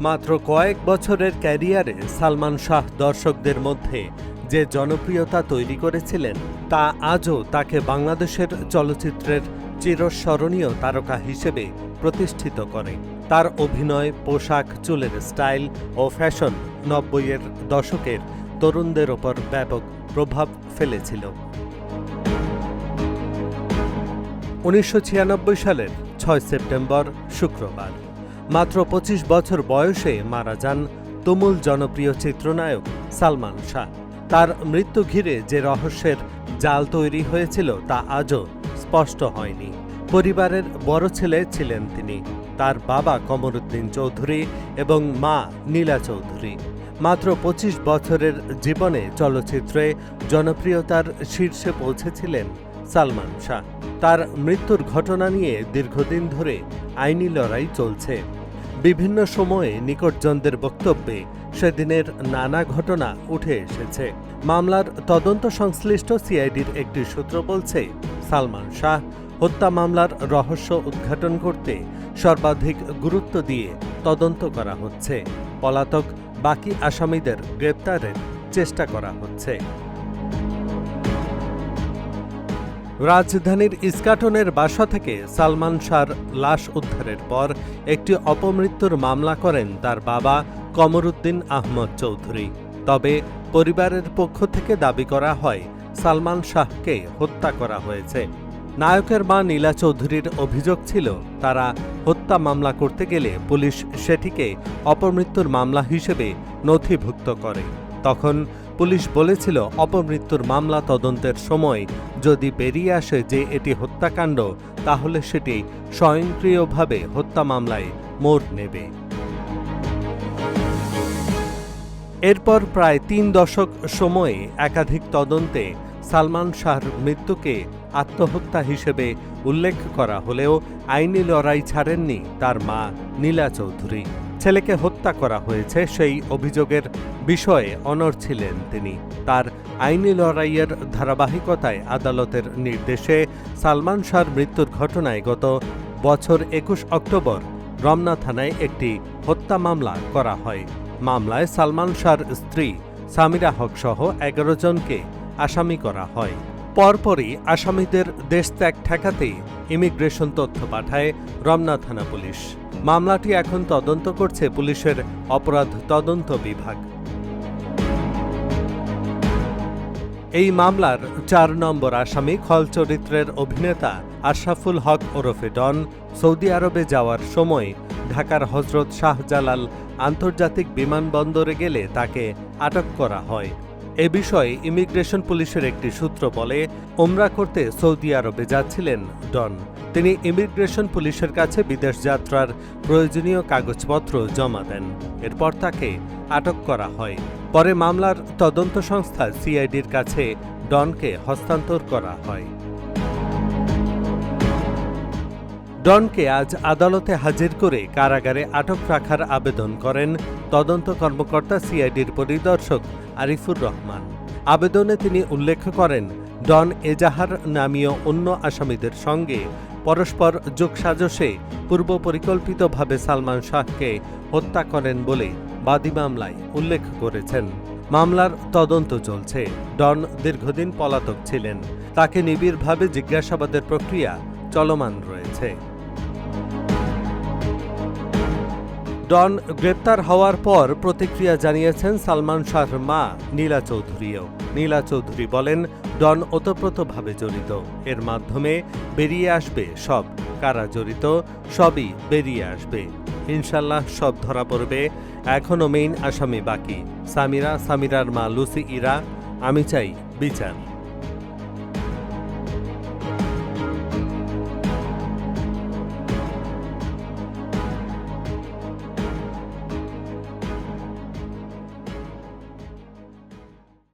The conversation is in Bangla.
মাত্র কয়েক বছরের ক্যারিয়ারে সালমান শাহ দর্শকদের মধ্যে যে জনপ্রিয়তা তৈরি করেছিলেন তা আজও তাকে বাংলাদেশের চলচ্চিত্রের চিরস্মরণীয় তারকা হিসেবে প্রতিষ্ঠিত করে। তার অভিনয়, পোশাক, চুলের স্টাইল ও ফ্যাশন ৯০-এর দশকের তরুণদের ওপর ব্যাপক প্রভাব ফেলেছিল। ১৯৯৬ সালের ৬ সেপ্টেম্বর শুক্রবার মাত্র ২৫ বছর বয়সে মারা যান তুমুল জনপ্রিয় চিত্রনায়ক সালমান শাহ। তার মৃত্যু ঘিরে যে রহস্যের জাল তৈরি হয়েছিল তা আজও স্পষ্ট হয়নি। পরিবারের বড় ছেলে ছিলেন তিনি, তার বাবা কমরুদ্দিন চৌধুরী এবং মা নীলা চৌধুরী। মাত্র ২৫ বছরের জীবনে চলচ্চিত্রে জনপ্রিয়তার শীর্ষে পৌঁছেছিলেন সালমান শাহ। তার মৃত্যুর ঘটনা নিয়ে দীর্ঘদিন ধরে আইনি লড়াই চলছে। বিভিন্ন সময়ে নিকটজনদের বক্তব্যে সেদিনের নানা ঘটনা উঠে এসেছে। মামলার তদন্ত সংশ্লিষ্ট সিআইডির একটি সূত্র বলছে, সালমান শাহ হত্যা মামলার রহস্য উদ্ঘাটন করতে সর্বাধিক গুরুত্ব দিয়ে তদন্ত করা হচ্ছে। পলাতক বাকি আসামিদের গ্রেপ্তারের চেষ্টা করা হচ্ছে। রাজধানীর ইস্কাটনের বাসা থেকে সালমান শাহর লাশ উদ্ধারের পর একটি অপমৃত্যুর মামলা করেন তার বাবা কমরুদ্দিন আহমদ চৌধুরী। তবে পরিবারের পক্ষ থেকে দাবি করা হয় সালমান শাহকে হত্যা করা হয়েছে। নায়কের মা নীলা চৌধুরীর অভিযোগ ছিল, তারা হত্যা মামলা করতে গেলে পুলিশ সেটিকে অপমৃত্যুর মামলা হিসেবে নথিভুক্ত করে। তখন পুলিশ বলেছিল, অপমৃত্যুর মামলা তদন্তের সময় যদি বেরিয়ে আসে যে এটি হত্যাকাণ্ড, তাহলে সেটি স্বয়ংক্রিয়ভাবে হত্যা মামলায় মোড় নেবে। এরপর প্রায় ৩ দশক সময়ে একাধিক তদন্তে সালমান শাহর মৃত্যুকে আত্মহত্যা হিসেবে উল্লেখ করা হলেও আইনি লড়াই ছাড়েননি তার মা নীলা চৌধুরী। ছেলেকে হত্যা করা হয়েছে সেই অভিযোগের বিষয়ে অনড় ছিলেন তিনি। তার আইনি লড়াইয়ের ধারাবাহিকতায় আদালতের নির্দেশে সালমান শাহর মৃত্যুর ঘটনায় গত বছর ২১ অক্টোবর রমনা থানায় একটি হত্যা মামলা করা হয়। মামলায় সালমান শাহর স্ত্রী সামিরা হক সহ ১১ জনকে আসামি করা হয়। পরপরই আসামিদের দেশত্যাগ ঠেকাতে ইমিগ্রেশন তথ্য পাঠায় রমনা থানা পুলিশ। মামলাটি এখন তদন্ত করছে পুলিশের অপরাধ তদন্ত বিভাগ। এই মামলার ৪ নম্বর আসামি খল চরিত্রের অভিনেতা আশরাফুল হক ওরফে ডন সৌদি আরবে যাওয়ার সময় ঢাকার হযরত শাহজালাল আন্তর্জাতিক বিমানবন্দরে গেলে তাকে আটক করা হয়। এ বিষয়ে ইমিগ্রেশন পুলিশের একটি সূত্র বলে, ওমরা করতে সৌদি আরবে যাচ্ছিলেন ডন। তিনি ইমিগ্রেশন পুলিশের কাছে বিদেশ যাত্রার প্রয়োজনীয় কাগজপত্র জমা দেন। এরপর তাকে আটক করা হয়। পরে মামলার তদন্ত সংস্থা সিআইডির কাছে ডনকে হস্তান্তর করা হয়। ডনকে আজ আদালতে হাজির করে কারাগারে আটক রাখার আবেদন করেন তদন্ত কর্মকর্তা সিআইডির পরিদর্শক আরিফুর রহমান। আবেদনে তিনি উল্লেখ করেন, ডন এজাহার নামীয় অন্য আসামিদের সঙ্গে পরস্পর যোগসাজশে পূর্ব পরিকল্পিতভাবে সালমান শাহকে হত্যা করেন বলে বাদী মামলায় উল্লেখ করেছেন। মামলার তদন্ত চলছে। ডন দীর্ঘদিন পলাতক ছিলেন। তাকে নিবিড়ভাবে জিজ্ঞাসাবাদের প্রক্রিয়া চলমান রয়েছে। ডন গ্রেপ্তার হওয়ার পর প্রতিক্রিয়া জানিয়েছেন সালমান শাহর মা নীলা চৌধুরীও। নীলা চৌধুরী বলেন, ডন ওতপ্রোতভাবে জড়িত। এর মাধ্যমে বেরিয়ে আসবে সব, কারা জড়িত সবই বেরিয়ে আসবে। ইনশাল্লাহ সব ধরা পড়বে। এখনও মেইন আসামি বাকি, সামিরার মা লুসি ইরা। আমি চাই বিচার।